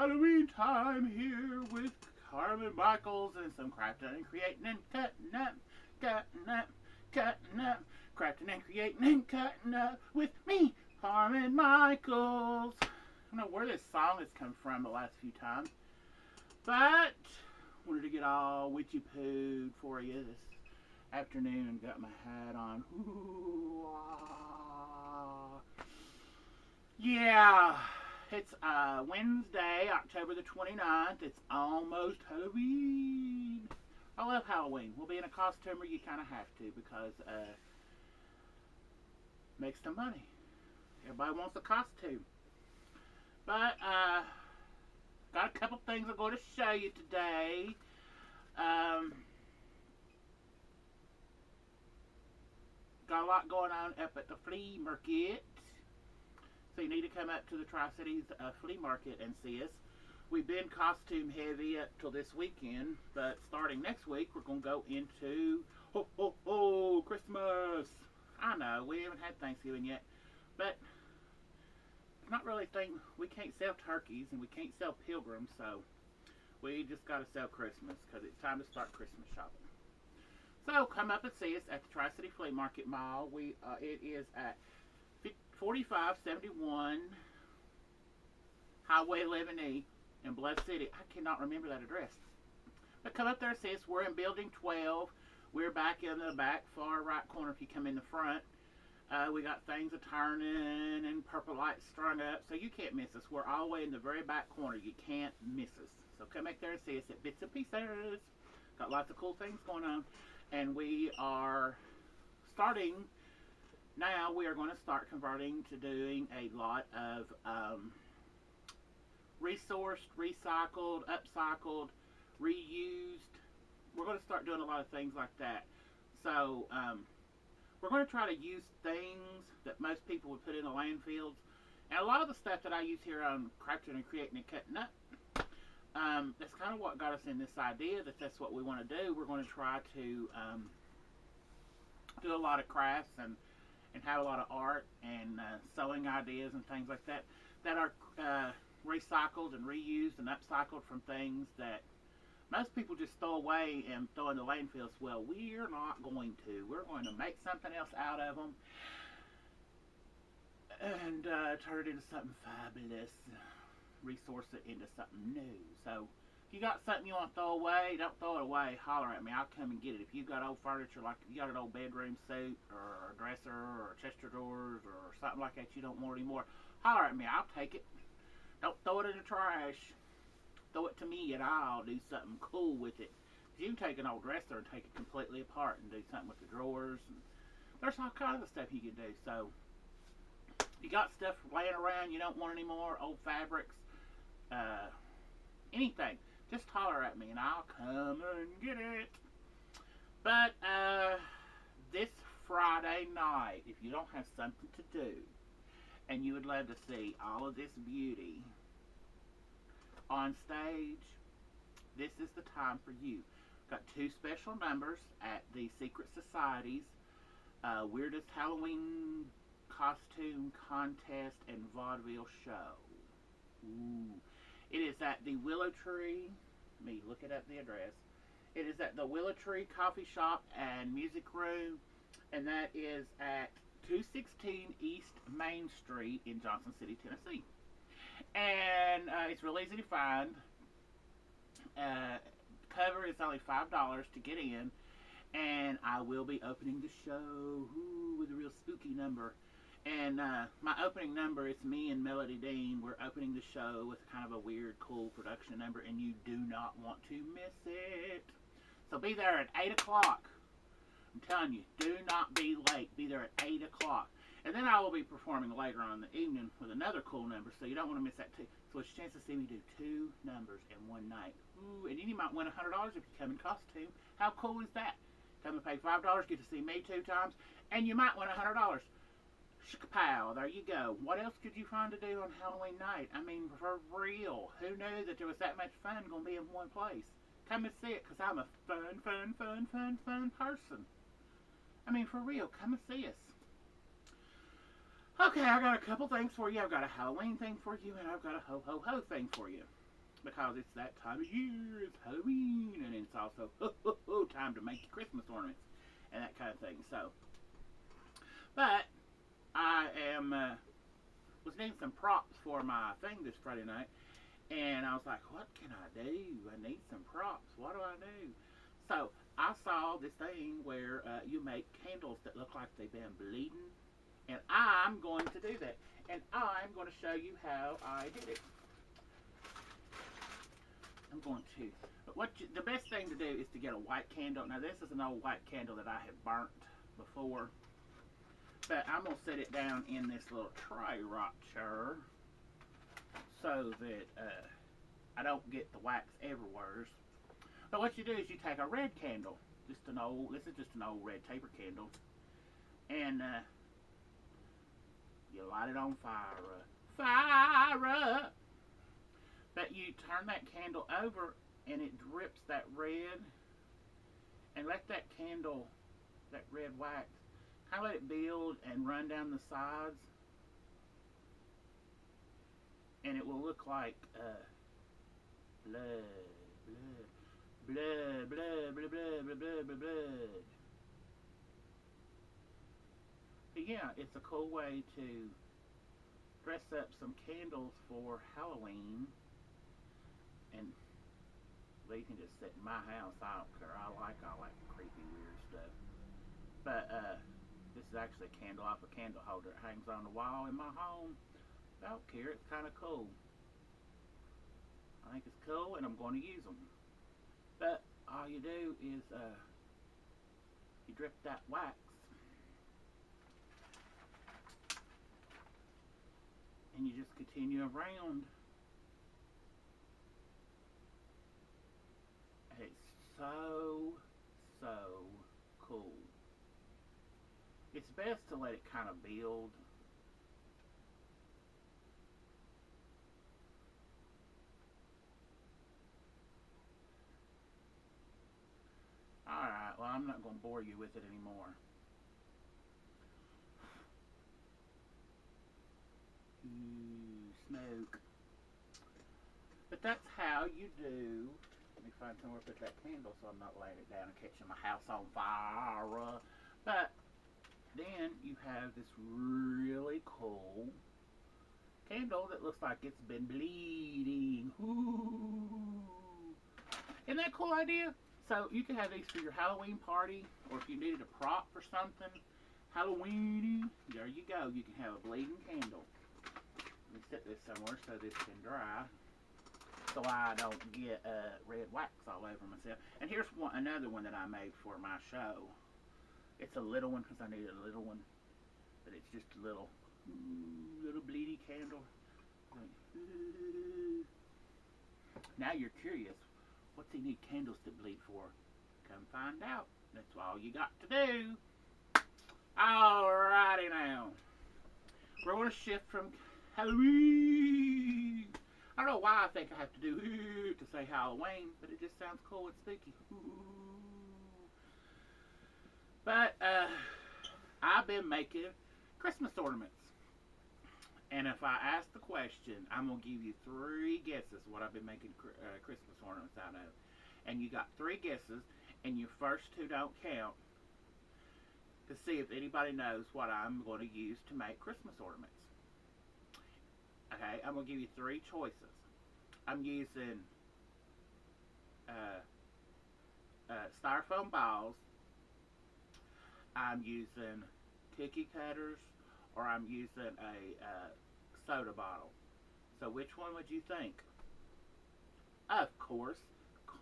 Halloween time here with Carmen Micheals and some crafting and creating and cutting up, crafting and creating and cutting up with me, Carmen Micheals. I don't know where this song has come from the last few times, but wanted to get all witchy pooed for you this afternoon. Got my hat on. Ooh, ah. Yeah. It's Wednesday, October the 29th. It's almost Halloween. I love Halloween. Well, being a costumer, you kind of have to because makes the money. Everybody wants a costume. But got a couple things I'm going to show you today. Got a lot going on up at the flea market. So you need to come up to the Tri-Cities flea market and see us. We've been costume heavy up till this weekend, but starting next week we're going to go into Christmas. I know, we haven't had Thanksgiving yet, but it's not really a thing. We can't sell turkeys and we can't sell pilgrims, so we just got to sell Christmas because it's time to start Christmas shopping. So come up and see us at the Tri-City Flea Market Mall. It is at 4571 Highway 11E in Bluff City. I cannot remember that address. But come up there and see us. We're in Building 12. We're back in the back far right corner if you come in the front. We got things a turning and purple lights strung up, so you can't miss us. We're all the way in the very back corner. You can't miss us. So come back there and see us at Bits and Pieces. Got lots of cool things going on. And we are starting... Now we are going to start converting to doing a lot of resourced, recycled, upcycled, reused. We're going to start doing a lot of things like that. So we're going to try to use things that most people would put in the landfills. And a lot of the stuff that I use here on crafting and creating and cutting up, that's kind of what got us in this idea that that's what we want to do. We're going to try to do a lot of crafts and have a lot of art and sewing ideas and things like that that are recycled and reused and upcycled from things that most people just throw away and throw in the landfills. Well, we're not going to. We're going to make something else out of them and turn it into something fabulous, resource it into something new. So if you got something you want to throw away, don't throw it away. Holler at me. I'll come and get it. If you've got old furniture, like if you got an old bedroom suit or a dresser or a chest of drawers or something like that you don't want anymore, holler at me. I'll take it. Don't throw it in the trash. Throw it to me and I'll do something cool with it. You can take an old dresser and take it completely apart and do something with the drawers. And there's all kinds of stuff you can do. So if you got stuff laying around you don't want anymore, old fabrics, anything, just holler at me and I'll come and get it. But this Friday night, if you don't have something to do and you would love to see all of this beauty on stage, this is the time for you. Got 2 special numbers at the Secret Society's Weirdest Halloween Costume Contest and Vaudeville Show. Ooh. It is at the Willow Tree. Let me look it up, the address. It is at the Willow Tree Coffee Shop and Music Room, and that is at 216 East Main Street in Johnson City, Tennessee. And it's real easy to find. Cover is only $5 to get in, and I will be opening the show with a real spooky number. And my opening number is me and Melody Dean. We're opening the show with kind of a weird, cool production number, and you do not want to miss it. So be there at 8 o'clock. I'm telling you, do not be late. Be there at 8 o'clock. And then I will be performing later on in the evening with another cool number, so you don't want to miss that too. So it's a chance to see me do 2 numbers in one night. Ooh, and you might win $100 if you come in costume. How cool is that? Come and pay $5, get to see me 2 times, and you might win $100. Pow, there you go. What else could you find to do on Halloween night? I mean, for real. Who knew that there was that much fun going to be in one place? Come and see it, because I'm a fun person. I mean, for real, come and see us. Okay, I got a couple things for you. I've got a Halloween thing for you, and I've got a ho-ho-ho thing for you. because it's that time of year. It's Halloween, and it's also time to make Christmas ornaments and that kind of thing. So, but I am was needing some props for my thing this Friday night, and I was like, what can I do? I need some props. What do I do? So I saw this thing where you make candles that look like they've been bleeding, and I'm going to do that, and I'm going to show you how I did it. I'm going to. But the best thing to do is to get a white candle. Now this is an old white candle that I have burnt before, but I'm going to set it down in this little tray right here so that I don't get the wax everywhere. But what you do is you take a red candle, this is just an old red taper candle, and you light it on fire. Fire up! But you turn that candle over and it drips that red, and let that candle, that red wax, kind of let it build and run down the sides, and it will look like blood, blood, blood, blood, blood, blood, blood, blood, blood. But yeah, it's a cool way to dress up some candles for Halloween. And well, you can just sit in my house. I don't care. I like all that creepy, weird stuff. But this is actually a candle off a candle holder. It hangs on the wall in my home. I don't care. It's kind of cool. I think it's cool, and I'm going to use them. But all you do is you drip that wax, and you just continue around. And it's so cool. It's best to let it kind of build. Alright, well, I'm not going to bore you with it anymore. Ooh, smoke. But that's how you do. Let me find somewhere to put that candle so I'm not laying it down and catching my house on fire. But then you have this really cool candle that looks like it's been bleeding. Ooh. Isn't that a cool idea? So you can have these for your Halloween party, or if you needed a prop for something Halloweeny, there you go. You can have a bleeding candle. Let me set this somewhere so this can dry, so I don't get red wax all over myself. And here's another one that I made for my show. It's a little one because I needed a little one, but it's just a little bleedy candle. Now you're curious. What's he need candles to bleed for? Come find out. That's all you got to do. Alrighty now. We're going to shift from Halloween. I don't know why I think I have to do to say Halloween, but it just sounds cool and spooky. But I've been making Christmas ornaments. And if I ask the question, I'm going to give you 3 guesses what I've been making Christmas ornaments out of. And you got 3 guesses, and your first 2 don't count, to see if anybody knows what I'm going to use to make Christmas ornaments. Okay, I'm going to give you 3 choices. I'm using styrofoam balls, I'm using cookie cutters, or I'm using a soda bottle. So which one would you think? Of course,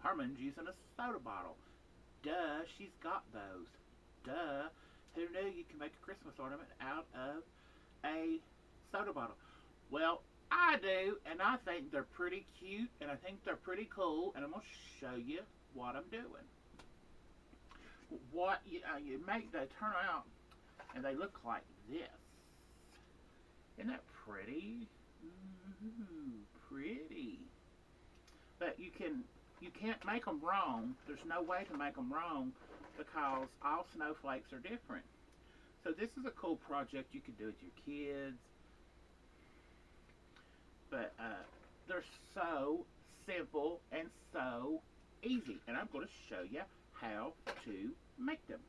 Carmen's using a soda bottle. Duh, she's got those. Duh, who knew you can make a Christmas ornament out of a soda bottle? Well, I do, and I think they're pretty cute, and I think they're pretty cool, and I'm going to show you what I'm doing. What you make, they turn out, and they look like this. Isn't that pretty? Ooh, pretty. But you can't make them wrong. There's no way to make them wrong because all snowflakes are different. So this is a cool project you could do with your kids. But they're so simple and so easy. And I'm going to show you how to make them.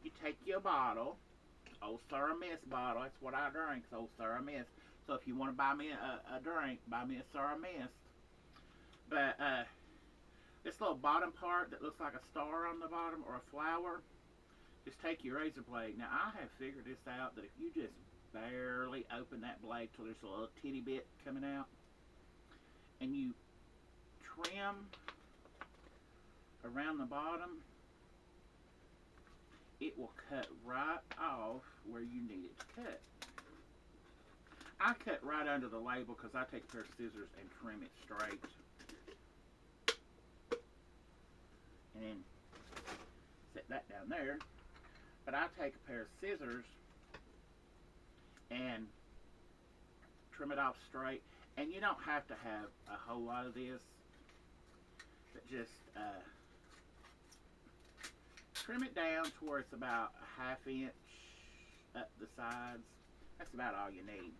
You take your bottle, Old Sir Miss bottle. That's what I drink, Old Sir Miss. So if you want to buy me a drink, buy me a Sir Miss. But this little bottom part that looks like a star on the bottom or a flower, just take your razor blade. Now I have figured this out that if you just barely open that blade till there's a little titty bit coming out, and you trim around the bottom, it will cut right off where you need it to cut. I cut right under the label because I take a pair of scissors and trim it straight. And then set that down there. But I take a pair of scissors and trim it off straight. And you don't have to have a whole lot of this, but just trim it down to where it's about a ½ inch up the sides. That's about all you need.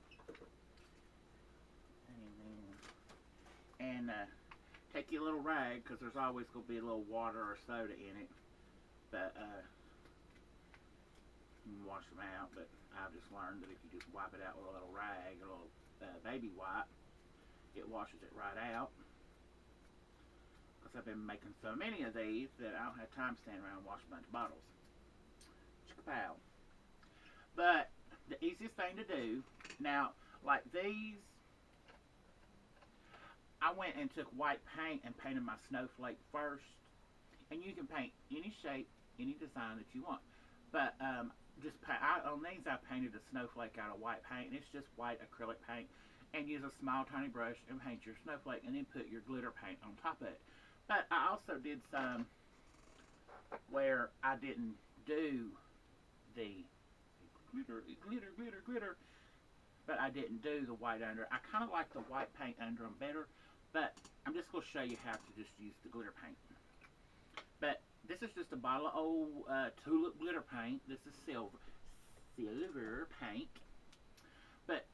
And take your little rag, because there's always going to be a little water or soda in it. But you can wash them out. But I've just learned that if you just wipe it out with a little rag, a little baby wipe, it washes it right out. Because I've been making so many of these that I don't have time to stand around and wash a bunch of bottles. Chick-a-pow. But the easiest thing to do, now, like these, I went and took white paint and painted my snowflake first. And you can paint any shape, any design that you want. But on these I painted a snowflake out of white paint, and it's just white acrylic paint. And use a small tiny brush and paint your snowflake, and then put your glitter paint on top of it. But I also did some where I didn't do the glitter, but I didn't do the white under. I kind of like the white paint under them better, but I'm just going to show you how to just use the glitter paint. But this is just a bottle of old tulip glitter paint. This is silver paint. But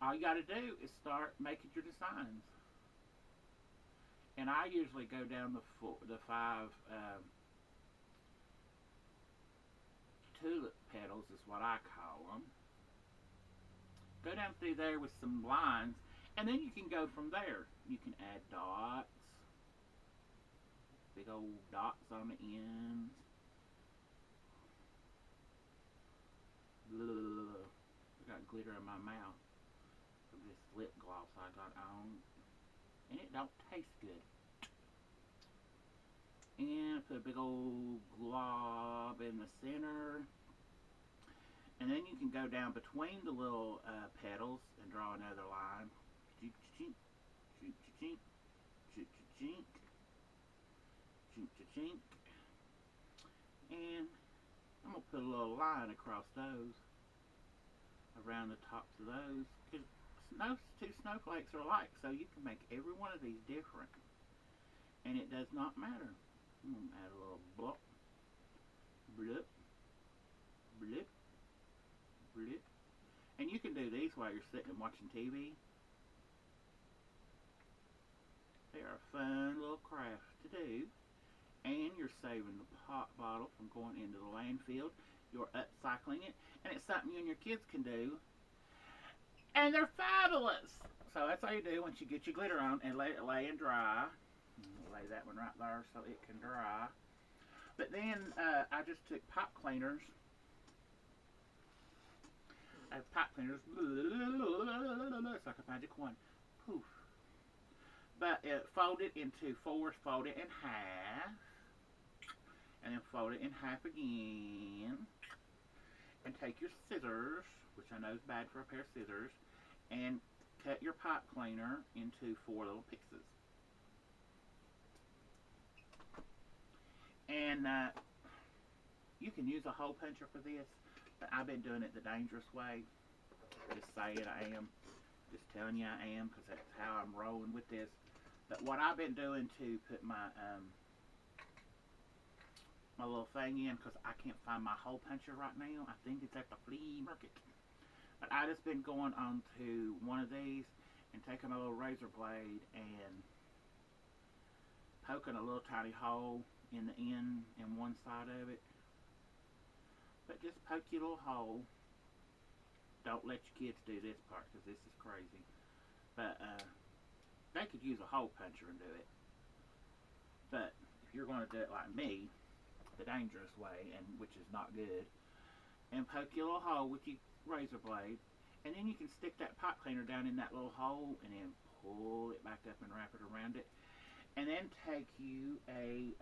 all you got to do is start making your designs. And I usually go down the 5 tulip petals is what I call them. Go down through there with some lines, and then you can go from there. You can add dots, big old dots on the ends. I got glitter in my mouth from this lip gloss I got on, and it don't taste good. And put a big old glob in the center. And then you can go down between the little petals and draw another line. Chink, chink, chink, chink, chink, chink, chink. And I'm going to put a little line across those, around the tops of those. Because no two snowflakes are alike, so you can make every one of these different. And it does not matter. I'm going to add a little blop, blip, blip, blip. And you can do these while you're sitting and watching TV. They are a fun little craft to do. And you're saving the pop bottle from going into the landfill. You're upcycling it. And it's something you and your kids can do. And they're fabulous. So that's all you do once you get your glitter on and let it lay and dry. Lay that one right there so it can dry. But then I just took pop cleaners. I have pop cleaners. It's like a magic wand. Poof. But fold it into 4, fold it in half. And then fold it in half again. And take your scissors, which I know is bad for a pair of scissors, and cut your pop cleaner into 4 little pieces. And you can use a hole puncher for this, but I've been doing it the dangerous way. Just saying I am. Just telling you I am, because that's how I'm rolling with this. But what I've been doing to put my my little thing in, because I can't find my hole puncher right now. I think it's at the flea market. But I just been going on to one of these and taking a little razor blade and poking a little tiny hole in the end in one side of it. But just poke your little hole. Don't let your kids do this part because this is crazy. But they could use a hole puncher and do it. But if you're going to do it like me, the dangerous way, and which is not good, and poke your little hole with your razor blade, and then you can stick that pot cleaner down in that little hole and then pull it back up and wrap it around it. And then take you a,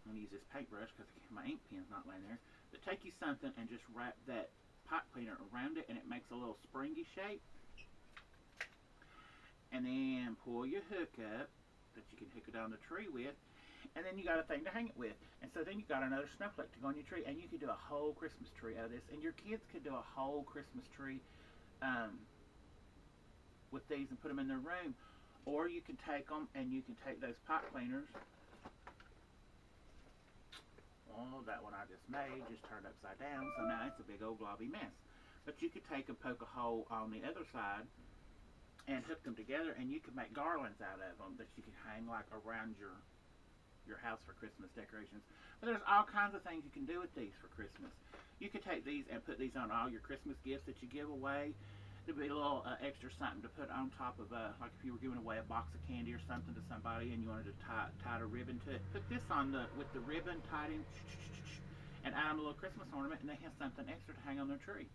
I'm going to use this paintbrush because my ink pen's not laying there, but take you something and just wrap that pot cleaner around it, and it makes a little springy shape. And then pull your hook up that you can hook it on the tree with, and then you got a thing to hang it with. And so then you got another snowflake to go on your tree, and you could do a whole Christmas tree out of this, and your kids could do a whole Christmas tree with these and put them in their room. Or you can take them and you can take those pot cleaners. Oh, that one I just made just turned upside down, so now it's a big old blobby mess. But you could take and poke a hole on the other side and hook them together, and you could make garlands out of them that you could hang like around your house for Christmas decorations. But there's all kinds of things you can do with these for Christmas. You could take these and put these on all your Christmas gifts that you give away. There'd be a little extra something to put on top of, like if you were giving away a box of candy or something to somebody and you wanted to tie a ribbon to it. Put this on with the ribbon tied in, and add them a little Christmas ornament, and they have something extra to hang on their tree.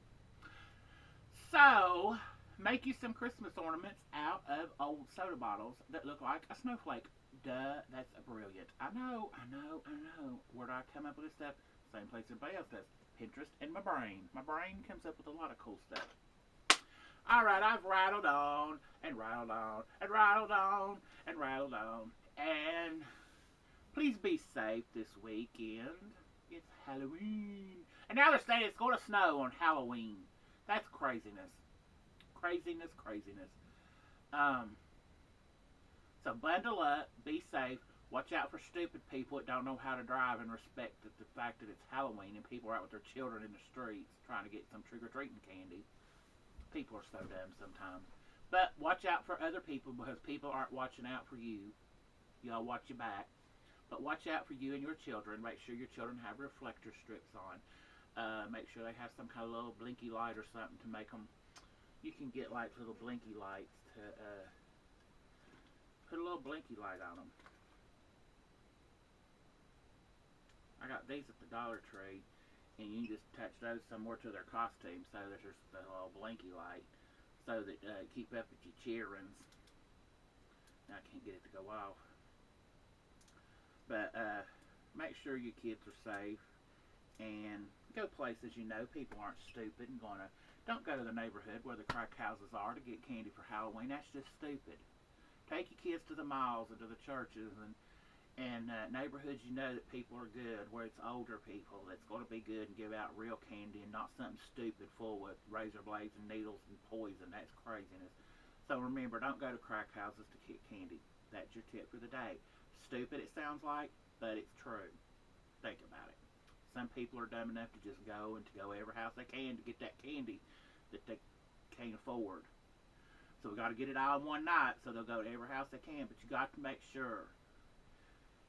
So, make you some Christmas ornaments out of old soda bottles that look like a snowflake. Duh, that's brilliant. I know. Where do I come up with this stuff? Same place everybody else does. Pinterest and my brain. My brain comes up with a lot of cool stuff. Alright, I've rattled on, and rattled on, and rattled on, and rattled on. And please be safe this weekend. It's Halloween. And now they're saying it's going to snow on Halloween. That's craziness. Craziness. So bundle up, be safe, watch out for stupid people that don't know how to drive, and respect the fact that it's Halloween and people are out with their children in the streets trying to get some trick-or-treating candy. People are so dumb sometimes. But watch out for other people, because people aren't watching out for you. Y'all watch your back. But watch out for you and your children. Make sure your children have reflector strips on. Make sure they have some kind of little blinky light or something to make them. You can get like little blinky lights to put a little blinky light on them. I got these at the Dollar Tree, and you can just attach those somewhere to their costume, so that there's a little blinky light, so that keep up with your cheerings. Now I can't get it to go off. But make sure your kids are safe, and go places you know people aren't stupid and don't go to the neighborhood where the crack houses are to get candy for Halloween. That's just stupid. Take your kids to the malls and to the churches and neighborhoods you know that people are good, where it's older people that's going to be good and give out real candy and not something stupid full with razor blades and needles and poison. That's craziness. So remember, don't go to crack houses to get candy. That's your tip for the day. Stupid it sounds like, but it's true. Think about it. Some people are dumb enough to just go every house they can to get that candy that they can't afford. So we got to get it all in one night, so they'll go to every house they can. But you got to make sure.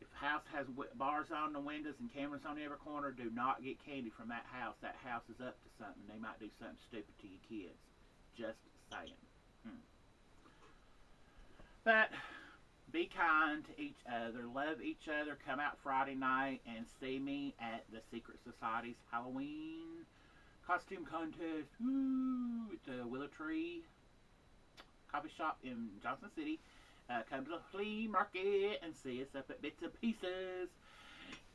If a house has bars on the windows and cameras on every corner, do not get candy from that house. That house is up to something. They might do something stupid to your kids. Just saying. But be kind to each other. Love each other. Come out Friday night and see me at the Secret Society's Halloween costume contest. Woo! At the Willow Tree Coffee Shop in Johnson City. Come to the flea market and see us up at Bits and Pieces.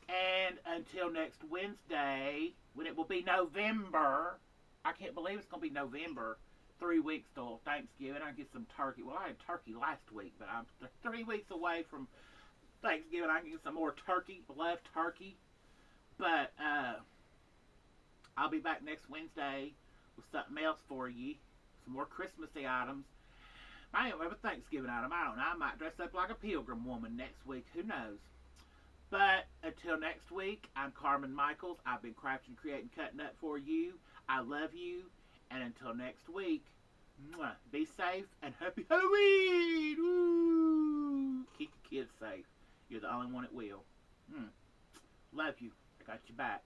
And until next Wednesday, when it will be November. I can't believe it's going to be November. 3 weeks till Thanksgiving. I get some turkey. Well, I had turkey last week, but I'm 3 weeks away from Thanksgiving. I can get some more turkey. Love turkey. But I'll be back next Wednesday with something else for you. Some more Christmassy items. I ain't have a Thanksgiving item. I don't know. I might dress up like a pilgrim woman next week. Who knows? But until next week, I'm Carmen Micheals. I've been crafting, creating, cutting up for you. I love you. And until next week, Mwah. Be safe and happy Halloween. Woo. Keep the kids safe. You're the only one that will. Love you. I got your back.